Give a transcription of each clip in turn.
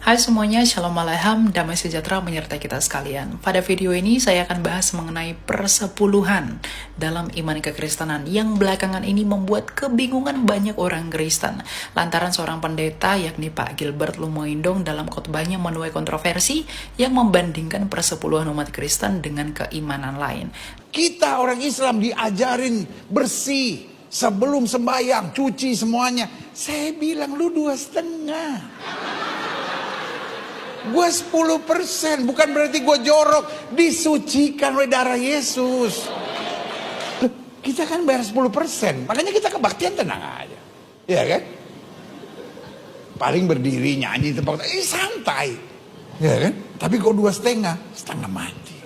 Hai semuanya, Shalom Aleichem, damai sejahtera menyertai kita sekalian. Pada video ini saya akan bahas mengenai persepuluhan dalam iman kekristenan yang belakangan ini membuat kebingungan banyak orang Kristen. Lantaran seorang pendeta yakni Pak Gilbert Lumoindong dalam khotbahnya menuai kontroversi yang membandingkan persepuluhan umat Kristen dengan keimanan lain. Kita orang Islam diajarin bersih sebelum sembahyang, cuci semuanya. Saya bilang lu 2,5. Gue 10%, bukan berarti gue jorok. Disucikan oleh darah Yesus. Kita kan bayar 10%, makanya kita kebaktian tenang aja. Iya kan? Paling berdiri nyanyi tempat santai. Iya kan? Tapi kok 2,5, setengah mati.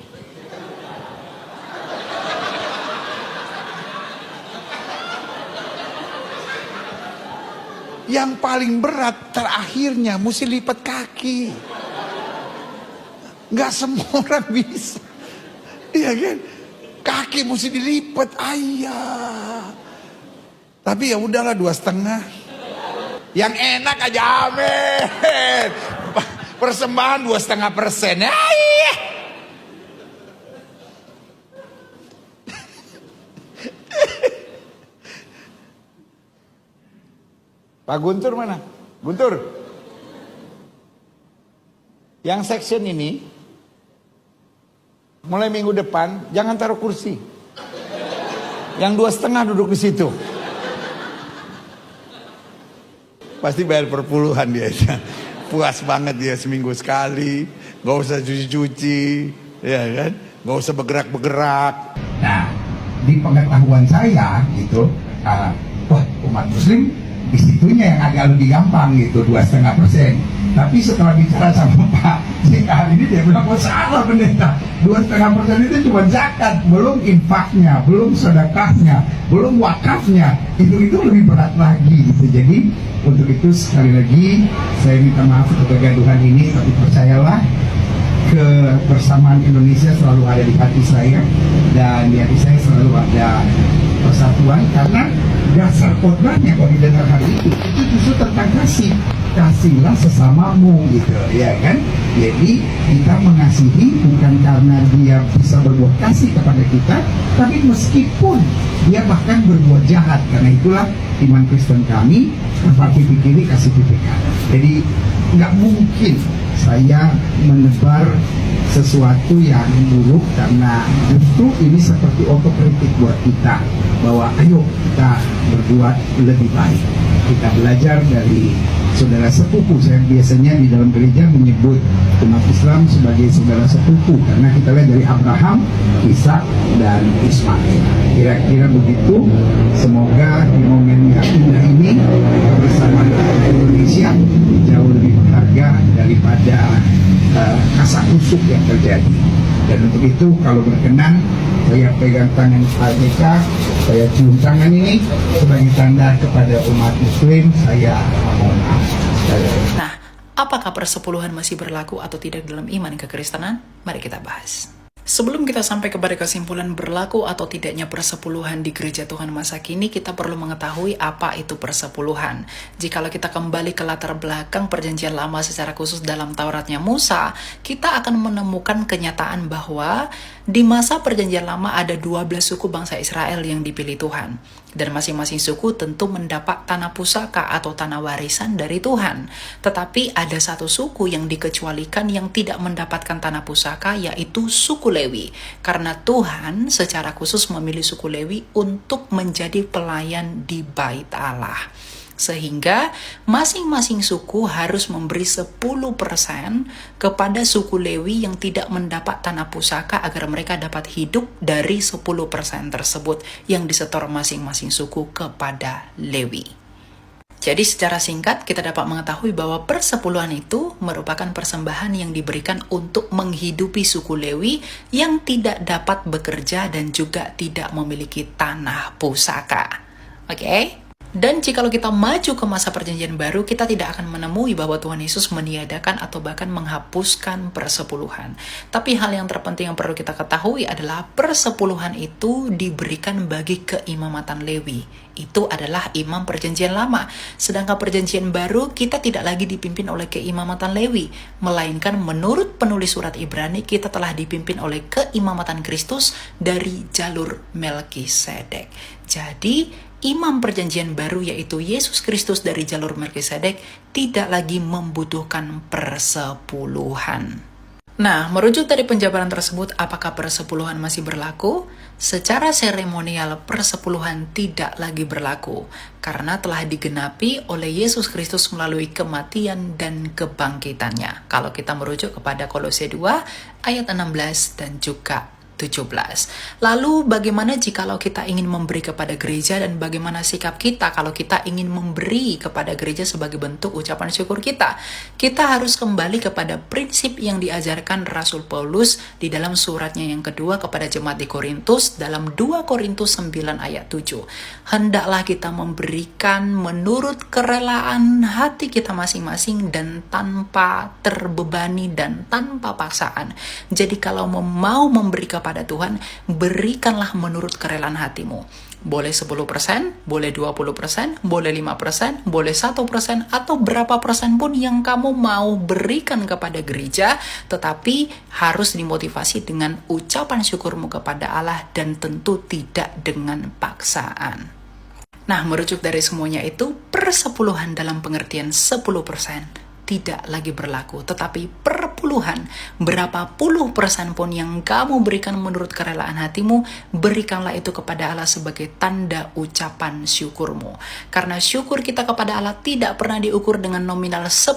Yang paling berat terakhirnya mesti lipat kaki. Nggak semua orang bisa. Iya kan? Kaki mesti dilipat. Ayah. Tapi ya udahlah 2,5. Yang enak aja, amin. Persembahan 2,5%. Ayah. Pak Guntur mana? Guntur. Yang section ini mulai minggu depan jangan taruh kursi. Yang 2,5 duduk di situ. Pasti bayar perpuluhan dia. Puas banget dia seminggu sekali. Gak usah cuci-cuci, ya kan? Gak usah bergerak-bergerak. Nah, di pengetahuan saya gitu, wah umat Muslim disitunya yang agak lebih gampang gitu 2,5%. Tapi setelah bicara sama Pak JK hari ini dia bilang, oh salah pendeta, 2,5% itu cuma zakat, belum infaknya, belum sedekahnya, belum wakafnya, itu lebih berat lagi gitu. Jadi untuk itu sekali lagi saya minta maaf untuk kegaduhan ini, tapi percayalah kebersamaan Indonesia selalu ada di hati saya, dan di hati saya selalu ada persatuan, karena dasar khotbahnya kalau didengar hari itu justru tentang kasihlah sesamamu gitu ya kan. Jadi kita mengasihi bukan karena dia bisa berbuat kasih kepada kita, tapi meskipun dia bahkan berbuat jahat. Karena itulah iman Kristen kami, tanpa pipi kiri kasih pipi kanan. Jadi nggak mungkin saya menebar sesuatu yang buruk, karena justru ini seperti otokritik buat kita, bahwa ayo kita berbuat lebih baik. Kita belajar dari saudara sepupu. Saya biasanya di dalam gereja menyebut umat Islam sebagai saudara sepupu, karena kita lihat dari Abraham, Ishak, dan Ismail. Kira-kira begitu. Semoga di momen yang indah ini bersama Indonesia jauh lebih berharga daripada kasak kusuk yang terjadi. Dan untuk itu kalau berkenan saya pegang tangan Pak JK, saya cium tangan ini sebagai tanda kepada umat Muslim, saya mohon maaf. Nah, apakah persepuluhan masih berlaku atau tidak dalam iman kekristenan? Mari kita bahas. Sebelum kita sampai kepada kesimpulan berlaku atau tidaknya persepuluhan di gereja Tuhan masa kini, kita perlu mengetahui apa itu persepuluhan. Jikalau kita kembali ke latar belakang perjanjian lama secara khusus dalam Tauratnya Musa, kita akan menemukan kenyataan bahwa di masa perjanjian lama ada 12 suku bangsa Israel yang dipilih Tuhan. Dan masing-masing suku tentu mendapat tanah pusaka atau tanah warisan dari Tuhan. Tetapi ada satu suku yang dikecualikan yang tidak mendapatkan tanah pusaka, yaitu suku Lewi. Karena Tuhan secara khusus memilih suku Lewi untuk menjadi pelayan di Bait Allah. Sehingga masing-masing suku harus memberi 10% kepada suku Lewi yang tidak mendapat tanah pusaka, agar mereka dapat hidup dari 10% tersebut yang disetor masing-masing suku kepada Lewi. Jadi secara singkat kita dapat mengetahui bahwa persepuluhan itu merupakan persembahan yang diberikan untuk menghidupi suku Lewi yang tidak dapat bekerja dan juga tidak memiliki tanah pusaka. Oke? Dan jikalau kita maju ke masa perjanjian baru, kita tidak akan menemui bahwa Tuhan Yesus meniadakan atau bahkan menghapuskan persepuluhan. Tapi hal yang terpenting yang perlu kita ketahui adalah persepuluhan itu diberikan bagi keimamatan Lewi. Itu adalah imam perjanjian lama. Sedangkan perjanjian baru kita tidak lagi dipimpin oleh keimamatan Lewi, melainkan menurut penulis surat Ibrani kita telah dipimpin oleh keimamatan Kristus dari jalur Melkisedek. Jadi imam perjanjian baru yaitu Yesus Kristus dari jalur Melkisedek tidak lagi membutuhkan persepuluhan. Nah, merujuk dari penjabaran tersebut, apakah persepuluhan masih berlaku? Secara seremonial, persepuluhan tidak lagi berlaku karena telah digenapi oleh Yesus Kristus melalui kematian dan kebangkitannya. Kalau kita merujuk kepada Kolose 2 ayat 16 dan juga 17. Lalu bagaimana jikalau kita ingin memberi kepada gereja dan bagaimana sikap kita kalau kita ingin memberi kepada gereja sebagai bentuk ucapan syukur kita? Kita harus kembali kepada prinsip yang diajarkan Rasul Paulus di dalam suratnya yang kedua kepada jemaat di Korintus dalam 2 Korintus 9 ayat 7. Hendaklah kita memberikan menurut kerelaan hati kita masing-masing dan tanpa terbebani dan tanpa paksaan. Jadi kalau mau memberi kepada Tuhan, berikanlah menurut kerelaan hatimu. Boleh 10%, boleh 20%, boleh 5%, boleh 1%, atau berapa persen pun yang kamu mau berikan kepada gereja, tetapi harus dimotivasi dengan ucapan syukurmu kepada Allah dan tentu tidak dengan paksaan. Nah, merujuk dari semuanya itu, persepuluhan dalam pengertian 10% tidak lagi berlaku, tetapi perpuluhan, berapa puluh persen pun yang kamu berikan menurut kerelaan hatimu, berikanlah itu kepada Allah sebagai tanda ucapan syukurmu. Karena syukur kita kepada Allah tidak pernah diukur dengan nominal 10%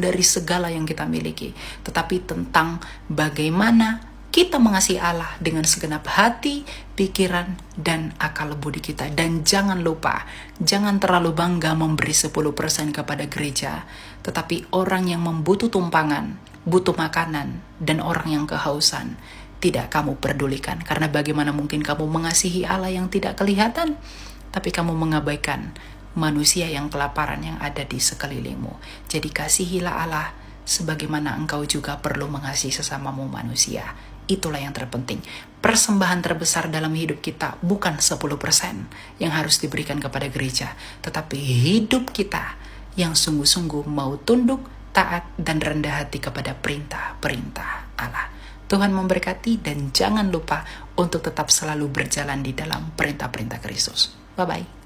dari segala yang kita miliki, tetapi tentang bagaimana kita mengasihi Allah dengan segenap hati, pikiran, dan akal budi kita. Dan jangan lupa, jangan terlalu bangga memberi 10% kepada gereja. Tetapi orang yang membutuh tumpangan, butuh makanan, dan orang yang kehausan, tidak kamu pedulikan. Karena bagaimana mungkin kamu mengasihi Allah yang tidak kelihatan, tapi kamu mengabaikan manusia yang kelaparan yang ada di sekelilingmu. Jadi kasihilah Allah sebagaimana engkau juga perlu mengasihi sesamamu manusia. Itulah yang terpenting. Persembahan terbesar dalam hidup kita bukan 10% yang harus diberikan kepada gereja, tetapi hidup kita yang sungguh-sungguh mau tunduk, taat, dan rendah hati kepada perintah-perintah Allah. Tuhan memberkati dan jangan lupa untuk tetap selalu berjalan di dalam perintah-perintah Kristus. Bye-bye.